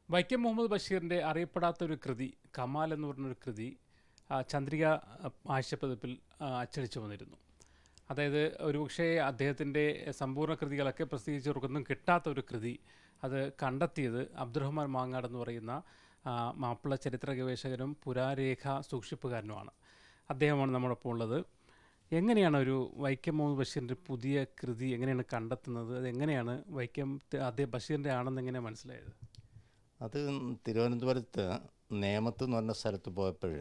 വൈക്കം മുഹമ്മദ് ബഷീറിൻ്റെ അറിയപ്പെടാത്തൊരു കൃതി കമാൽ എന്ന് പറഞ്ഞൊരു കൃതി ചന്ദ്രിക ആഴ്ചപ്പതിപ്പിൽ അച്ചടിച്ചു വന്നിരുന്നു. അതായത് ഒരുപക്ഷേ അദ്ദേഹത്തിൻ്റെ സമ്പൂർണ്ണ കൃതികളൊക്കെ പ്രസിദ്ധീകരിച്ചവർക്കൊന്നും കിട്ടാത്ത ഒരു കൃതി അത് കണ്ടെത്തിയത് അബ്ദുറഹ്മാൻ മാങ്ങാട് എന്ന് പറയുന്ന മാപ്പിള ചരിത്ര ഗവേഷകനും പുരാരേഖ സൂക്ഷിപ്പുകാരനുമാണ്. അദ്ദേഹമാണ് നമ്മോടൊപ്പം ഉള്ളത്. എങ്ങനെയാണ് ഒരു വൈക്കം മുഹമ്മദ് ബഷീറിൻ്റെ പുതിയ കൃതി എങ്ങനെയാണ് കണ്ടെത്തുന്നത്? അതെങ്ങനെയാണ് വൈക്കം അദ്ദേഹം ബഷീറിൻ്റെ ആണെന്ന് എങ്ങനെയാണ് മനസ്സിലായത്? അത് തിരുവനന്തപുരത്ത് നേമത്ത് എന്ന് പറഞ്ഞ സ്ഥലത്ത് പോയപ്പോൾ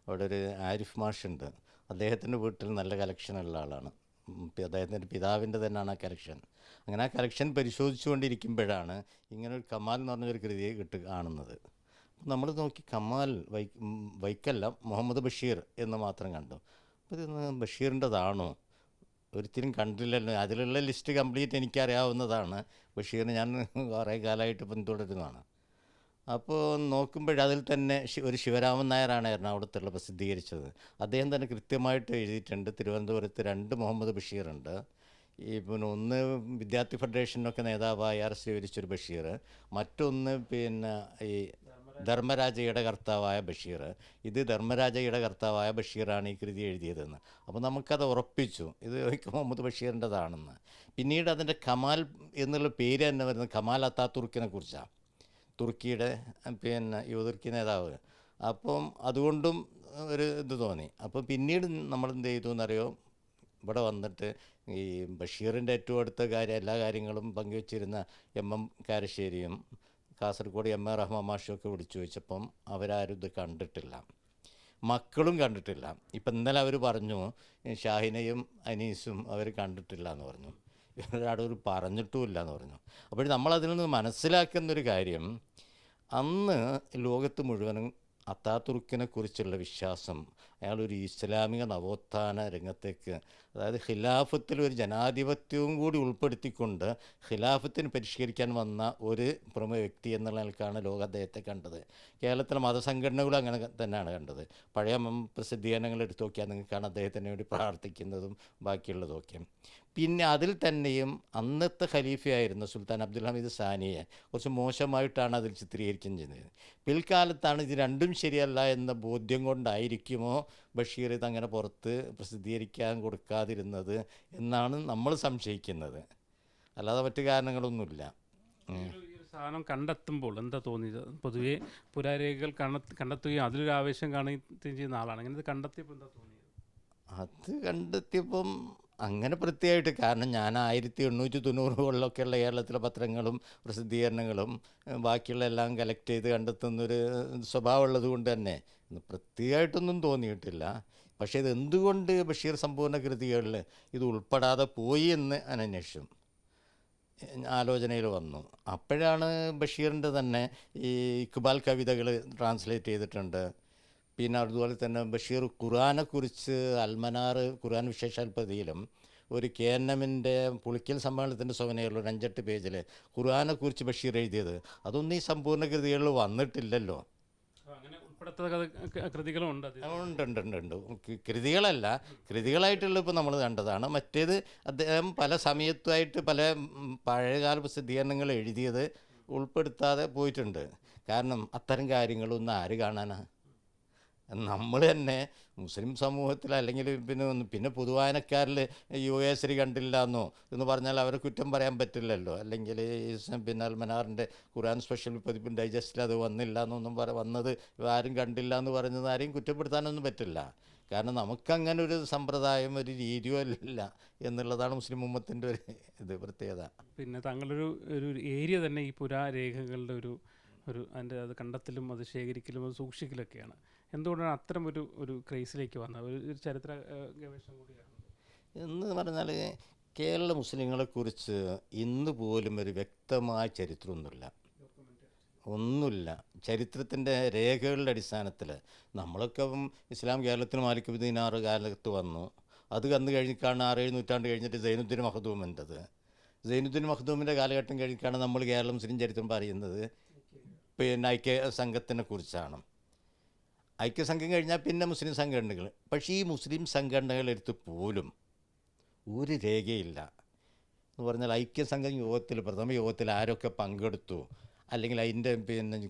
അവിടെ ഒരു ആരിഫ് മാഷുണ്ട്. അദ്ദേഹത്തിൻ്റെ വീട്ടിൽ നല്ല കളക്ഷനുള്ള ആളാണ്. അദ്ദേഹത്തിൻ്റെ പിതാവിൻ്റെ തന്നെയാണ് ആ കളക്ഷൻ. അങ്ങനെ ആ കളക്ഷൻ പരിശോധിച്ചുകൊണ്ടിരിക്കുമ്പോഴാണ് ഇങ്ങനൊരു കമാൽ എന്ന് പറഞ്ഞൊരു കൃതിയെ കാണുന്നത്. നമ്മൾ നോക്കി കമാൽ വൈക്കല്ല മുഹമ്മദ് ബഷീർ എന്ന് മാത്രം കണ്ടു. അപ്പോൾ ഇത് ബഷീറിൻ്റെതാണോ? ഒരിക്കലും കണ്ടില്ലല്ലോ. അതിലുള്ള ലിസ്റ്റ് കംപ്ലീറ്റ് എനിക്കറിയാവുന്നതാണ്. ബഷീറിനെ ഞാൻ കുറേ കാലമായിട്ട് പിന്തുടരുന്നതാണ്. അപ്പോൾ നോക്കുമ്പോഴതിൽ തന്നെ ഒരു ശിവരാമൻ നായരാണ് എറണാകുളത്തുള്ള പ്രസിദ്ധീകരിച്ചത്. അദ്ദേഹം തന്നെ കൃത്യമായിട്ട് എഴുതിയിട്ടുണ്ട്. തിരുവനന്തപുരത്ത് 2 മുഹമ്മദ് ബഷീറുണ്ട്. പിന്നെ ഒന്ന് വിദ്യാർത്ഥി ഫെഡറേഷനൊക്കെ നേതാവായി സ്വീകരിച്ചൊരു ബഷീർ, മറ്റൊന്ന് ഈ ധർമ്മരാജയുടെ കർത്താവായ ബഷീർ. ഇത് ധർമ്മരാജയുടെ കർത്താവായ ബഷീറാണ് ഈ കൃതി എഴുതിയതെന്ന്. അപ്പോൾ നമുക്കത് ഉറപ്പിച്ചു ഇത് മുഹമ്മദ് ബഷീറിൻ്റെതാണെന്ന്. പിന്നീട് അതിൻ്റെ കമാൽ എന്നുള്ള പേര് തന്നെ വരുന്നത് കമാൽ അത്താതുർക്കിനെ കുറിച്ചാണ്, തുർക്കിയുടെ യുവതുർക്കി നേതാവ്. അപ്പം അതുകൊണ്ടും ഒരു ഇത് തോന്നി. അപ്പോൾ പിന്നീട് നമ്മൾ എന്ത് ചെയ്തു എന്നറിയോ, ഇവിടെ വന്നിട്ട് ഈ ബഷീറിൻ്റെ ഏറ്റവും അടുത്ത എല്ലാ കാര്യങ്ങളും പങ്കുവച്ചിരുന്ന എം കാരശ്ശേരിയും കാസർഗോഡ് എം റഹ്മാൻ മാഷുമൊക്കെ വിളിച്ചു ചോദിച്ചപ്പം അവരാരും ഇത് കണ്ടിട്ടില്ല, മക്കളും കണ്ടിട്ടില്ല. ഇപ്പം ഇന്നലെ അവർ പറഞ്ഞു ഷാഹിനയും അനീസും അവർ കണ്ടിട്ടില്ല എന്ന് പറഞ്ഞു. ഇവരാടൊരു പറഞ്ഞിട്ടുമില്ല എന്ന് പറഞ്ഞു. അപ്പോൾ നമ്മളതിൽ നിന്ന് മനസ്സിലാക്കുന്നൊരു കാര്യം, അന്ന് ലോകത്ത് മുഴുവനും അത്താതുർക്കിനെ കുറിച്ചുള്ള വിശ്വാസം, അയാളൊരു ഇസ്ലാമിക നവോത്ഥാന രംഗത്തേക്ക്, അതായത് ഖിലാഫത്തിൽ ഒരു ജനാധിപത്യവും കൂടി ഉൾപ്പെടുത്തിക്കൊണ്ട് ഖിലാഫത്തിന് പരിഷ്കരിക്കാൻ വന്ന ഒരു പ്രമുഖ വ്യക്തി എന്നുള്ള നിലക്കാണ് ലോകം അദ്ദേഹത്തെ കണ്ടത്. കേരളത്തിലെ മതസംഘടനകളും അങ്ങനെ തന്നെയാണ് കണ്ടത്. പഴയ പ്രസിദ്ധീകരണങ്ങൾ എടുത്തു നോക്കിയാൽ നിങ്ങൾക്കാണ് അദ്ദേഹത്തിന് വേണ്ടി പ്രാർത്ഥിക്കുന്നതും ബാക്കിയുള്ളതൊക്കെ. പിന്നെ അതിൽ തന്നെയും അന്നത്തെ ഖലീഫയായിരുന്ന സുൽത്താൻ അബ്ദുൽ ഹമീദ് സാനിയെ കുറച്ച് മോശമായിട്ടാണ് അതിൽ ചിത്രീകരിക്കുകയും ചെയ്യുന്നത്. പിൽക്കാലത്താണ് ഇത് രണ്ടും ശരിയല്ല എന്ന ബോധ്യം കൊണ്ടായിരിക്കുമോ ബഷീർ ഇതങ്ങനെ പുറത്ത് പ്രസിദ്ധീകരിക്കാൻ കൊടുക്കാതിരുന്നത് എന്നാണ് നമ്മൾ സംശയിക്കുന്നത്. അല്ലാതെ മറ്റു കാരണങ്ങളൊന്നുമില്ല. സാധനം കണ്ടെത്തുമ്പോൾ എന്താ തോന്നിയത്? പൊതുവേ പുരാരേഖകൾ കണ്ടെത്തുകയും അതിലൊരു ആവേശം കാണുകയും ചെയ്യുന്ന ആളാണ്. അങ്ങനെ കണ്ടെത്തിയപ്പോൾ എന്താ തോന്നിയത്? അത് കണ്ടെത്തിയപ്പം അങ്ങനെ പ്രത്യേകമായിട്ട്, കാരണം ഞാൻ 1890-കളിലൊക്കെയുള്ള കേരളത്തിലെ പത്രങ്ങളും പ്രസിദ്ധീകരണങ്ങളും ബാക്കിയുള്ള എല്ലാം കളക്ട് ചെയ്ത് കണ്ടെത്തുന്നൊരു സ്വഭാവമുള്ളത് കൊണ്ട് തന്നെ പ്രത്യേകമായിട്ടൊന്നും തോന്നിയിട്ടില്ല. പക്ഷേ ഇത് എന്തുകൊണ്ട് ബഷീർ സമ്പൂർണ്ണ കൃതികളിൽ ഇത് ഉൾപ്പെടാതെ പോയി എന്ന് അന്വേഷിച്ചു ആലോചനയിൽ വന്നു. അപ്പോഴാണ് ബഷീറിൻ്റെ തന്നെ ഈ ഇക്ബാൽ കവിതകൾ ട്രാൻസ്ലേറ്റ് ചെയ്തിട്ടുണ്ട്. പിന്നെ അതുപോലെ തന്നെ ബഷീർ ഖുർആനെക്കുറിച്ച് അൽമനാർ ഖുർആൻ വിശേഷാൽപ്പതിയിലും ഒരു KNMൻ്റെ പുളിക്കൽ സമ്മേളനത്തിൻ്റെ സോവനയിലുള്ള 5-8 പേജിൽ ഖുർആനെക്കുറിച്ച് ബഷീർ എഴുതിയത്, അതൊന്നും ഈ സമ്പൂർണ്ണ കൃതികളിൽ വന്നിട്ടില്ലല്ലോ. ഉണ്ട്. കൃതികളല്ല, കൃതികളായിട്ടുള്ള ഇപ്പോൾ നമ്മൾ കണ്ടതാണ്. മറ്റേത് അദ്ദേഹം പല സമയത്തായിട്ട് പല പഴയകാല പ്രസിദ്ധീകരണങ്ങൾ എഴുതിയത് ഉൾപ്പെടുത്താതെ പോയിട്ടുണ്ട്. കാരണം അത്തരം കാര്യങ്ങളൊന്നും ആര് കാണാനാണ്? നമ്മൾ തന്നെ മുസ്ലിം സമൂഹത്തിൽ അല്ലെങ്കിൽ പിന്നെ പൊതുവായനക്കാരിൽ യുഎശ്രീ കണ്ടില്ല എന്നോ എന്ന് പറഞ്ഞാൽ അവരെ കുറ്റം പറയാൻ പറ്റില്ലല്ലോ. അല്ലെങ്കിൽ അൽമനാറിൻ്റെ ഖുർആൻ സ്പെഷ്യൽ പതിപ്പിൻ ഡൈജസ്റ്റിൽ അത് വന്നില്ല എന്നൊന്നും വന്നത് ആരും കണ്ടില്ല എന്ന് പറയുന്നത് ആരെയും കുറ്റപ്പെടുത്താനൊന്നും പറ്റില്ല. കാരണം നമുക്കങ്ങനെ ഒരു സമ്പ്രദായം ഒരു രീതിയോ ഇല്ല എന്നുള്ളതാണ് മുസ്ലിം ഉമ്മത്തിൻ്റെ ഒരു പ്രത്യേകത. പിന്നെ താങ്കളൊരു ഏരിയ തന്നെ ഈ പുരാരേഖകളുടെ ഒരു അത് കണ്ടെത്തലും അത് ശേഖരിക്കലും അത് സൂക്ഷിക്കലൊക്കെയാണ്. എന്തുകൊണ്ടാണ് അത്തരം ഒരു ക്രൈസിലേക്ക് വന്നത്? ഒരു ചരിത്ര ഗവേഷണം കൂടിയാണ് എന്ന് പറഞ്ഞാൽ കേരള മുസ്ലിങ്ങളെക്കുറിച്ച് ഇന്ന് പോലും ഒരു വ്യക്തമായ ചരിത്രമൊന്നുമില്ല. ചരിത്രത്തിൻ്റെ രേഖകളുടെ അടിസ്ഥാനത്തിൽ നമ്മളൊക്കെ ഇസ്ലാം കേരളത്തിന് മാലിക് ദീനാർ കാലത്ത് വന്നു. അത് വന്നു കഴിഞ്ഞിട്ടാണ് 6-7 നൂറ്റാണ്ട് കഴിഞ്ഞിട്ട് സൈനുദ്ദീൻ മഖ്ദൂമിൻ്റെത്. സൈനുദ്ദീൻ മഖ്ദൂമിൻ്റെ കാലഘട്ടം കഴിഞ്ഞിട്ടാണ് നമ്മൾ കേരള മുസ്ലിം ചരിത്രം പറയുന്നത്. ഐക്യസംഘത്തിനെ കുറിച്ചാണ്. ഐക്യസംഘം കഴിഞ്ഞാൽ പിന്നെ മുസ്ലിം സംഘടനകൾ. പക്ഷേ ഈ മുസ്ലിം സംഘടനകളെടുത്ത് പോലും ഒരു രേഖയില്ല എന്ന് പറഞ്ഞാൽ ഐക്യസംഘം യോഗത്തിൽ, പ്രഥമ യോഗത്തിൽ ആരൊക്കെ പങ്കെടുത്തു, അല്ലെങ്കിൽ അതിൻ്റെ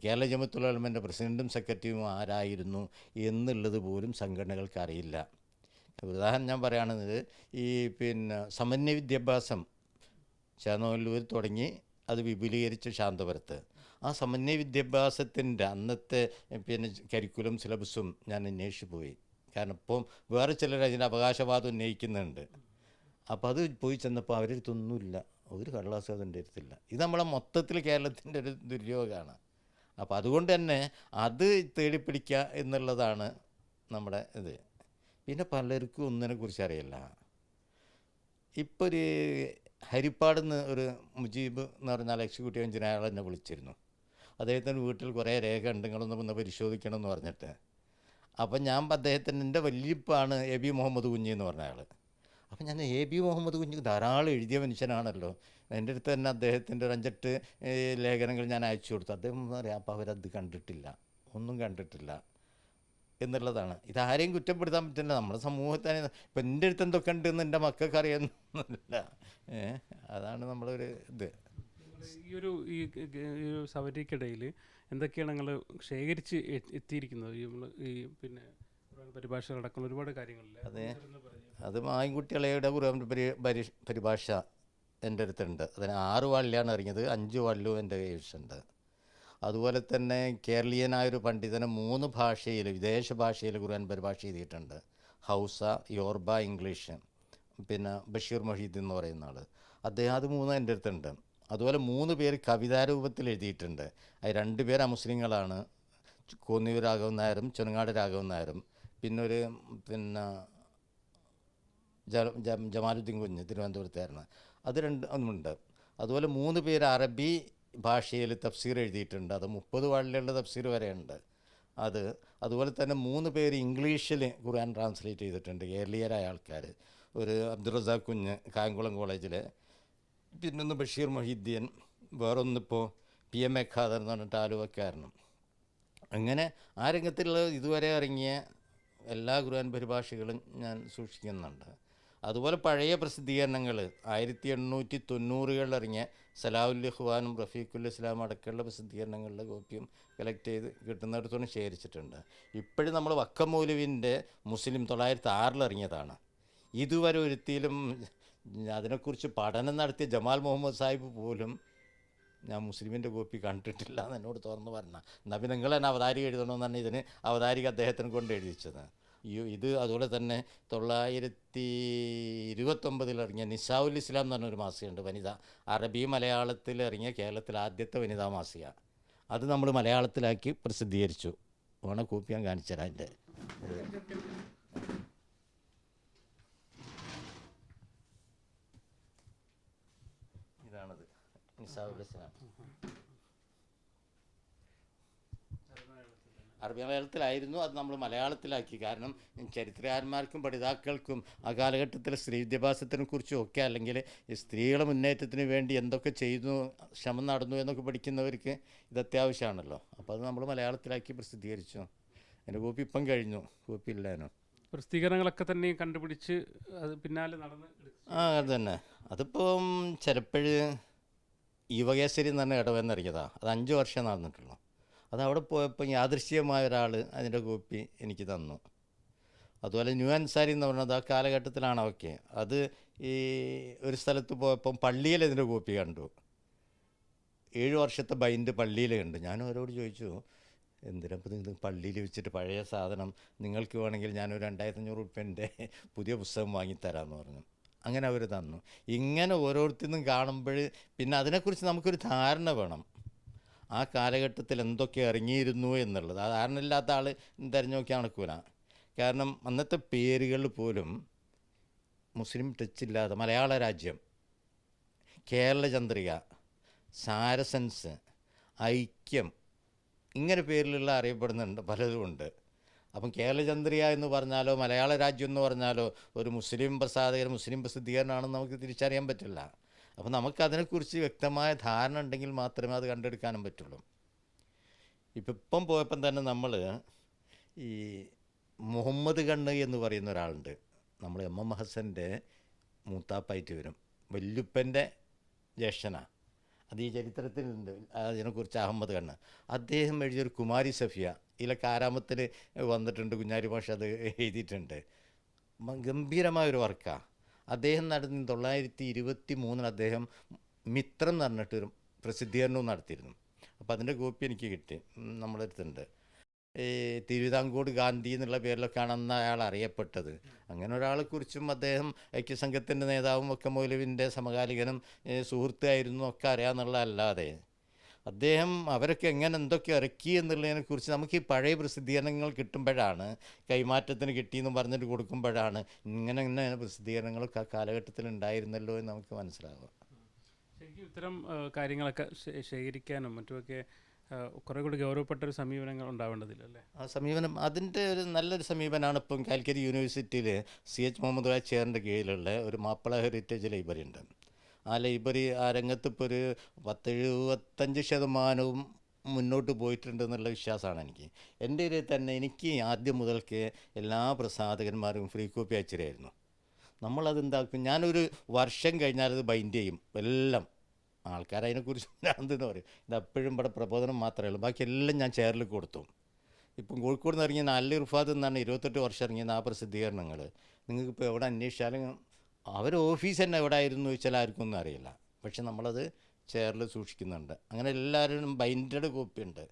കേരള ജമിയത്തുൽ ഉലമയുടെ പ്രസിഡൻറ്റും സെക്രട്ടറിയും ആരായിരുന്നു എന്നുള്ളത് പോലും സംഘടനകൾക്ക് അറിയില്ല. ഉദാഹരണം ഞാൻ പറയുകയാണെന്നത്, ഈ സമന്വയ വിദ്യാഭ്യാസം ചേന്നമല്ലൂർ തുടങ്ങി അത് വിപുലീകരിച്ച ശാന്തപുരത്ത്, ആ സമന്വയ വിദ്യാഭ്യാസത്തിൻ്റെ അന്നത്തെ കരിക്കുലം സിലബസും ഞാൻ അന്വേഷിച്ച് പോയി. കാരണം ഇപ്പം വേറെ ചിലർ അതിൻ്റെ അവകാശവാദം ഉന്നയിക്കുന്നുണ്ട്. അപ്പോൾ അത് പോയി ചെന്നപ്പോൾ അവരുടെ അടുത്തൊന്നുമില്ല, ഒരു കടലാസും അതിൻ്റെ അടുത്തില്ല. ഇത് നമ്മളെ മൊത്തത്തിൽ കേരളത്തിൻ്റെ ഒരു ദുര്യോഗമാണ്. അപ്പോൾ അതുകൊണ്ട് തന്നെ അത് തേടിപ്പിടിക്കുക എന്നുള്ളതാണ് നമ്മുടെ ഇത്. പിന്നെ പലർക്കും ഒന്നിനെക്കുറിച്ച് അറിയില്ല. ഇപ്പോൾ ഒരു ഹരിപ്പാട് നിന്ന് ഒരു മുജീബ് എന്ന് പറഞ്ഞാൽ എക്സിക്യൂട്ടീവ് എഞ്ചിനീയർ, അയാൾ എന്നെ വിളിച്ചിരുന്നു. അദ്ദേഹത്തിൻ്റെ വീട്ടിൽ കുറേ രേഖ ഉണ്ട്, നിങ്ങളൊന്ന് പരിശോധിക്കണം എന്ന് പറഞ്ഞിട്ട്. അപ്പം ഞാൻ അദ്ദേഹത്തിൻ്റെ എൻ്റെ വല്യപ്പാണ് AB മുഹമ്മദ് കുഞ്ഞി എന്ന് പറഞ്ഞ ആൾ. അപ്പം ഞാൻ AB മുഹമ്മദ് കുഞ്ഞി ധാരാളം എഴുതിയ മനുഷ്യനാണല്ലോ, എൻ്റെ അടുത്ത് തന്നെ അദ്ദേഹത്തിൻ്റെ ഒരു 5-8 ലേഖനങ്ങൾ ഞാൻ അയച്ചു കൊടുത്തു. അദ്ദേഹം പറയാം, അപ്പോൾ അവരത് കണ്ടിട്ടില്ല, ഒന്നും കണ്ടിട്ടില്ല എന്നുള്ളതാണ്. ഇതാരെയും കുറ്റപ്പെടുത്താൻ പറ്റില്ല. നമ്മുടെ സമൂഹത്തിന് ഇപ്പം എൻ്റെ അടുത്ത് എന്തൊക്കെ ഉണ്ടെന്ന് എൻ്റെ മക്കൾക്ക് അറിയുന്നില്ല. അതാണ് നമ്മളൊരു ഇത്. ഈ ഒരു സഭയ്ക്കിടയിൽ എന്തൊക്കെയാണ് നിങ്ങൾ ശേഖരിച്ച് എത്തിയിരിക്കുന്നത്? ഈ പരിഭാഷകളടക്കമുള്ള ഒരുപാട് കാര്യങ്ങളില്ലേ? അത് മായൻകുട്ടികളയുടെ ഖുർആൻ പരിഭാഷ എൻ്റെ അടുത്തുണ്ട്. അതിന് 6 വാളിലാണ് ഇറങ്ങിയത്, 5 വാളിലും എൻ്റെ കൈവശമുണ്ട്. അതുപോലെ തന്നെ കേരളീയനായൊരു പണ്ഡിതന് 3 ഭാഷയിൽ, വിദേശ ഭാഷയിൽ ഖുർആൻ പരിഭാഷ എഴുതിയിട്ടുണ്ട്. Hausa, Yoruba, English. Basheer Mohideen എന്ന് പറയുന്ന ആൾ, അദ്ദേഹം അത് 3 എൻ്റെ അടുത്തുണ്ട്. അതുപോലെ 3 പേര് കവിതാരൂപത്തിൽ എഴുതിയിട്ടുണ്ട്. അത് 2 പേര് അമുസ്ലിങ്ങളാണ്, കോന്നിയൂർ രാഘവൻ നായരും ചുനങ്ങാട് രാഘവൻ നായരും. ഒരു ജമാലുദ്ദീൻ കുഞ്ഞ് തിരുവനന്തപുരത്തായിരുന്നു, അത് 2 ഉണ്ട്. അതുപോലെ 3 പേര് അറബി ഭാഷയിൽ തഫ്സീർ എഴുതിയിട്ടുണ്ട്, അത് 30 വാളിലുള്ള തഫ്സീർ വരെയുണ്ട് അത്. അതുപോലെ തന്നെ 3 പേര് ഇംഗ്ലീഷിൽ ഖുർആൻ ട്രാൻസ്ലേറ്റ് ചെയ്തിട്ടുണ്ട്, കേരളീയരായ ആൾക്കാർ. ഒരു അബ്ദുറസാഖ് കുഞ്ഞ് കായംകുളം കോളേജിൽ, പിന്നൊന്ന് ബഷീർ മൊഹീദ്ദീൻ, വേറൊന്നിപ്പോൾ PM എ ഖാദർ എന്ന് പറഞ്ഞിട്ട് ആലുവക്കാരനും. അങ്ങനെ ആ രംഗത്തുള്ള ഇതുവരെ ഇറങ്ങിയ എല്ലാ ഖുർആൻ പരിഭാഷകളും ഞാൻ സൂക്ഷിക്കുന്നുണ്ട്. അതുപോലെ പഴയ പ്രസിദ്ധീകരണങ്ങൾ 1890-കളിൽ ഇറങ്ങിയ സലാഹുൽ ഇഖ്വാനും റഫീഖുൽ ഇസ്ലാം അടക്കമുള്ള പ്രസിദ്ധീകരണങ്ങളുടെ കോപ്പിയും കളക്ട് ചെയ്ത് കിട്ടുന്നിടത്തോളം ശേഖരിച്ചിട്ടുണ്ട്. ഇപ്പോഴും നമ്മൾ വക്കം മൗലവിൻ്റെ മുസ്ലിം 1906 ഇറങ്ങിയതാണ്. ഇതുവരെ ഒരുത്തിയിലും അതിനെക്കുറിച്ച് പഠനം നടത്തിയ ജമാൽ മുഹമ്മദ് സാഹിബ് പോലും ഞാൻ മുസ്ലിമിൻ്റെ കോപ്പി കണ്ടിട്ടില്ല എന്ന് എന്നോട് തുറന്ന് പറഞ്ഞാൽ, എന്നാൽ പിന്നെ നിങ്ങൾ തന്നെ അവതാരിക എഴുതണമെന്നാണ് ഇതിന് അവതാരിക അദ്ദേഹത്തിന് കൊണ്ട് എഴുതിച്ചത്. ഇത് അതുപോലെ തന്നെ 1929 ഇറങ്ങിയ നിസാഉൽ ഇസ്ലാം എന്ന് പറഞ്ഞൊരു മാസികയുണ്ട്, വനിത, അറബി മലയാളത്തിൽ ഇറങ്ങിയ കേരളത്തിലെ ആദ്യത്തെ വനിതാ മാസിക. അത് നമ്മൾ മലയാളത്തിലാക്കി പ്രസിദ്ധീകരിച്ചു. ഓണ കോപ്പി ഞാൻ കാണിച്ചു തരാം. എൻ്റെ ഇതാണത്, നിസാഉൽ ഇസ്ലാം. അറബി മലയാളത്തിലായിരുന്നു, അത് നമ്മൾ മലയാളത്തിലാക്കി. കാരണം ചരിത്രകാരന്മാർക്കും പഠിതാക്കൾക്കും ആ കാലഘട്ടത്തിലെ സ്ത്രീ വിദ്യാഭ്യാസത്തിനെ കുറിച്ചും ഒക്കെ, അല്ലെങ്കിൽ ഈ സ്ത്രീകളുടെ മുന്നേറ്റത്തിന് വേണ്ടി എന്തൊക്കെ ചെയ്തു, ശ്രമം നടന്നു എന്നൊക്കെ പഠിക്കുന്നവർക്ക് ഇത് അത്യാവശ്യമാണല്ലോ. അപ്പോൾ അത് നമ്മൾ മലയാളത്തിലാക്കി പ്രസിദ്ധീകരിച്ചു. എൻ്റെ കോപ്പി ഇപ്പം കഴിഞ്ഞു, കോപ്പി ഇല്ലാനോ. പ്രസിദ്ധീകരണങ്ങളൊക്കെ തന്നെ കണ്ടുപിടിച്ച് അത് പിന്നാലെ നടന്ന് അത് തന്നെ. അതിപ്പം ചിലപ്പോഴ് യുവകേസരി എന്ന് പറഞ്ഞ ഇടവെന്നിറങ്ങിയതാണ്, അത് 5 വർഷം നടന്നിട്ടുള്ളൂ. അത് അവിടെ പോയപ്പോൾ യാദൃശ്ചികമായ ഒരാൾ അതിൻ്റെ കോപ്പി എനിക്ക് തന്നു. അതുപോലെ ന്യൂ അൻസാരി എന്ന് പറഞ്ഞത് ആ കാലഘട്ടത്തിലാണ്. ഓക്കെ, അത് ഈ ഒരു സ്ഥലത്ത് പോയപ്പം പള്ളിയിൽ ഇതിൻ്റെ കോപ്പി കണ്ടു. 7 വർഷത്തെ ബൈൻഡ് പള്ളിയിൽ കണ്ടു. ഞാൻ അവരോട് ചോദിച്ചു, എന്തിനപ്പോൾ നിങ്ങൾ പള്ളിയിൽ വെച്ചിട്ട് പഴയ സാധനം, നിങ്ങൾക്ക് വേണമെങ്കിൽ ഞാനൊരു 2500 ഉറുപ്പ്യൻ്റെ പുതിയ പുസ്തകം വാങ്ങിത്തരാമെന്ന് പറഞ്ഞു. അങ്ങനെ അവർ തന്നു. ഇങ്ങനെ ഓരോരുത്തരും കാണുമ്പോൾ പിന്നെ അതിനെക്കുറിച്ച് നമുക്കൊരു ധാരണ വേണം, ആ കാലഘട്ടത്തിൽ എന്തൊക്കെ ഇറങ്ങിയിരുന്നു എന്നുള്ളത്. ആ ധാരണയില്ലാത്ത ആൾ തിരഞ്ഞു നോക്കിയാൽ നടക്കൂല. കാരണം അന്നത്തെ പേരുകൾ പോലും മുസ്ലിം ടച്ചില്ലാതെ, മലയാള രാജ്യം, കേരള ചന്ദ്രിക, സാരസൻസ്, ഐക്യം, ഇങ്ങനെ പേരിലുള്ള അറിയപ്പെടുന്നുണ്ട്, പലതുമുണ്ട്. അപ്പം കേരള ചന്ദ്രിക എന്ന് പറഞ്ഞാലോ മലയാള രാജ്യം എന്ന് പറഞ്ഞാലോ ഒരു മുസ്ലിം പ്രസാധകർ, മുസ്ലിം പ്രസിദ്ധീകരണമാണെന്ന് നമുക്ക് തിരിച്ചറിയാൻ പറ്റില്ല. അപ്പം നമുക്കതിനെക്കുറിച്ച് വ്യക്തമായ ധാരണ ഉണ്ടെങ്കിൽ മാത്രമേ അത് കണ്ടെടുക്കാനും പറ്റുള്ളൂ. ഇപ്പം പോയപ്പം തന്നെ നമ്മൾ ഈ മുഹമ്മദ് കണ്ണ് എന്ന് പറയുന്ന ഒരാളുണ്ട്, നമ്മൾ MM ഹസൻ്റെ മൂത്താപ്പായിട്ട് വരും, വല്യുപ്പൻ്റെ ജ്യേഷ്ഠനാണ്. അത് ഈ ചരിത്രത്തിലുണ്ട്. അതിനെക്കുറിച്ച് അഹമ്മദ് ഖണ്ണ അദ്ദേഹം എഴുതിയൊരു കുമാരി സഫിയ ഇതിലൊക്കെ ആരാമത്തിൽ വന്നിട്ടുണ്ട്. കുഞ്ഞാലി മാഷ് അത് എഴുതിയിട്ടുണ്ട്. ഗംഭീരമായൊരു വർക്കാണ് അദ്ദേഹം നടന്ന് 1923 അദ്ദേഹം മിത്രം എന്ന് പറഞ്ഞിട്ടൊരു പ്രസിദ്ധീകരണവും നടത്തിയിരുന്നു. അപ്പോൾ അതിൻ്റെ കോപ്പി എനിക്ക് കിട്ടി, നമ്മുടെ അടുത്തുണ്ട്. ഈ തിരുവിതാംകൂർ ഗാന്ധി എന്നുള്ള പേരിലൊക്കെയാണ് അന്ന് അയാൾ അറിയപ്പെട്ടത്. അങ്ങനെ ഒരാളെക്കുറിച്ചും അദ്ദേഹം ഐക്യസംഘത്തിൻ്റെ നേതാവും ഒക്കെ മൗലവിൻ്റെ സമകാലികനും സുഹൃത്തായിരുന്നു ഒക്കെ അറിയാമെന്നുള്ളതല്ലാതെ അദ്ദേഹം അവരൊക്കെ എങ്ങനെ എന്തൊക്കെ ഇറക്കി എന്നുള്ളതിനെക്കുറിച്ച് നമുക്ക് ഈ പഴയ പ്രസിദ്ധീകരണങ്ങൾ കിട്ടുമ്പോഴാണ്, കൈമാറ്റത്തിന് കിട്ടിയെന്ന് പറഞ്ഞിട്ട് കൊടുക്കുമ്പോഴാണ് ഇങ്ങനെ ഇങ്ങനെ പ്രസിദ്ധീകരണങ്ങളൊക്കെ ആ കാലഘട്ടത്തിൽ ഉണ്ടായിരുന്നല്ലോ എന്ന് നമുക്ക് മനസ്സിലാവുക. ശരിക്കും ഇത്തരം കാര്യങ്ങളൊക്കെ ശേഖരിക്കാനും മറ്റുമൊക്കെ കുറേ കൂടി ഗൗരവപ്പെട്ട ഒരു സമീപനങ്ങൾ ഉണ്ടാവേണ്ടതില്ല അല്ലേ? ആ സമീപനം അതിൻ്റെ ഒരു നല്ലൊരു സമീപനമാണ്. ഇപ്പം കാലിക്കറ്റ് യൂണിവേഴ്സിറ്റിയിൽ CH മുഹമ്മദ് റായ് ചെയറിൻ്റെ കീഴിലുള്ള ഒരു മാപ്പിള ഹെറിറ്റേജ് ലൈബ്രറി ഉണ്ട്. ആ ലൈബ്രറി ആ രംഗത്ത് ഇപ്പോൾ ഒരു 10-75% മുന്നോട്ട് പോയിട്ടുണ്ട് എന്നുള്ള വിശ്വാസമാണ് എനിക്ക്. എൻ്റെ ഇതിൽ തന്നെ എനിക്ക് ആദ്യം മുതൽക്ക് എല്ലാ പ്രസാധകന്മാരും ഫ്രീ കോപ്പി അയച്ചിരായിരുന്നു. നമ്മളതെന്താക്കും, ഞാനൊരു വർഷം കഴിഞ്ഞാൽ അത് ബൈൻഡ് ചെയ്യും എല്ലാം. ആൾക്കാർ അതിനെക്കുറിച്ച് ഭ്രാന്തെന്ന് പറയും. ഇതെപ്പോഴും ഇവിടെ പ്രബോധനം മാത്രമേ ഉള്ളൂ, ബാക്കിയെല്ലാം ഞാൻ ചെയറിൽ കൊടുത്തു. ഇപ്പം കോഴിക്കോട് നിന്ന് ഇറങ്ങിയ അൽ ഇർഫാദ് എന്നാണ് 28 വർഷം ഇറങ്ങിയത് ആ പ്രസിദ്ധീകരണങ്ങൾ. നിങ്ങൾക്കിപ്പോൾ എവിടെ അന്വേഷിച്ചാലും അവർ ഓഫീസ് തന്നെ എവിടെ ആയിരുന്നു ചോദിച്ചാൽ ആർക്കും ഒന്നും അറിയില്ല. പക്ഷെ നമ്മളത് ചെയറിൽ സൂക്ഷിക്കുന്നുണ്ട്. അങ്ങനെ എല്ലാവരും ബൈൻഡഡ് കോപ്പി ഉണ്ട്.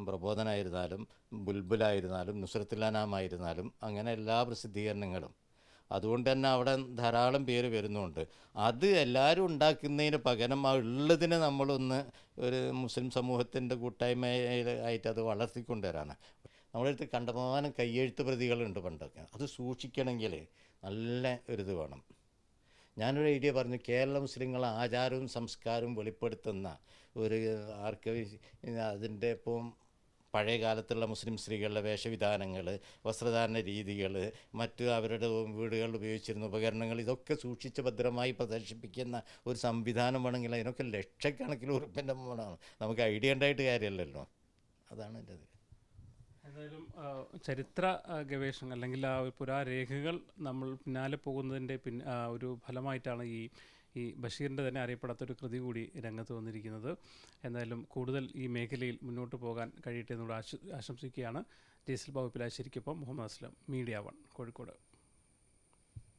പ്രബോധനമായിരുന്നാലും ബുൽബുലായിരുന്നാലും നുസ്രത്തുൽ-അനാമായിരുന്നാലും അങ്ങനെ എല്ലാ പ്രസിദ്ധീകരണങ്ങളും. അതുകൊണ്ട് തന്നെ അവിടെ ധാരാളം പേര് വരുന്നുണ്ട്. അത് എല്ലാവരും ഉണ്ടാക്കുന്നതിന് പകരം ആ ഉള്ളതിനെ നമ്മളൊന്ന് ഒരു മുസ്ലിം സമൂഹത്തിൻ്റെ കൂട്ടായ്മയായിട്ട് അത് വളർത്തിക്കൊണ്ടുവരാണ്. നമ്മളടുത്ത് കണ്ടമാനം കയ്യെഴുത്ത് പ്രതികളുണ്ട് പണ്ടൊക്കെ. അത് സൂക്ഷിക്കണമെങ്കിൽ നല്ല ഒരിത് വേണം. ഞാനൊരു ഐഡിയ പറഞ്ഞു, കേരള മുസ്ലിങ്ങളെ ആചാരവും സംസ്കാരവും വെളിപ്പെടുത്തുന്ന ഒരു ആർക്കൈവ്. അതിൻ്റെ ഇപ്പം പഴയ കാലത്തുള്ള മുസ്ലിം സ്ത്രീകളുടെ വേഷവിധാനങ്ങൾ, വസ്ത്രധാരണ രീതികൾ, മറ്റ് അവരുടെ വീടുകളിൽ ഉപയോഗിച്ചിരുന്ന ഉപകരണങ്ങൾ, ഇതൊക്കെ സൂക്ഷിച്ച് ഭദ്രമായി പ്രദർശിപ്പിക്കുന്ന ഒരു സംവിധാനം വേണമെങ്കിൽ അതിനൊക്കെ ലക്ഷക്കണക്കിന് ഉറുപ്പിൻ്റെ വേണം. നമുക്ക് ഐഡിയ ഉണ്ടായിട്ട് കാര്യമല്ലല്ലോ. അതാണ് എൻ്റെ ഇത്. എന്തായാലും ചരിത്ര ഗവേഷണം അല്ലെങ്കിൽ ആ ഒരു പുരാരേഖകൾ നമ്മൾ പിന്നാലെ പോകുന്നതിൻ്റെ ഒരു ഫലമായിട്ടാണ് ഈ ബഷീറിൻ്റെ തന്നെ അറിയപ്പെടാത്തൊരു കൃതി കൂടി രംഗത്ത് വന്നിരിക്കുന്നത്. എന്തായാലും കൂടുതൽ ഈ മേഖലയിൽ മുന്നോട്ട് പോകാൻ കഴിയട്ടെ എന്നുള്ള ആശംസിക്കുകയാണ്. ജയ്സൽ ബാബു പിലാശ്ശേരിക്കൊപ്പം മുഹമ്മദ് അസ്ലം, മീഡിയ 1 കോഴിക്കോട്.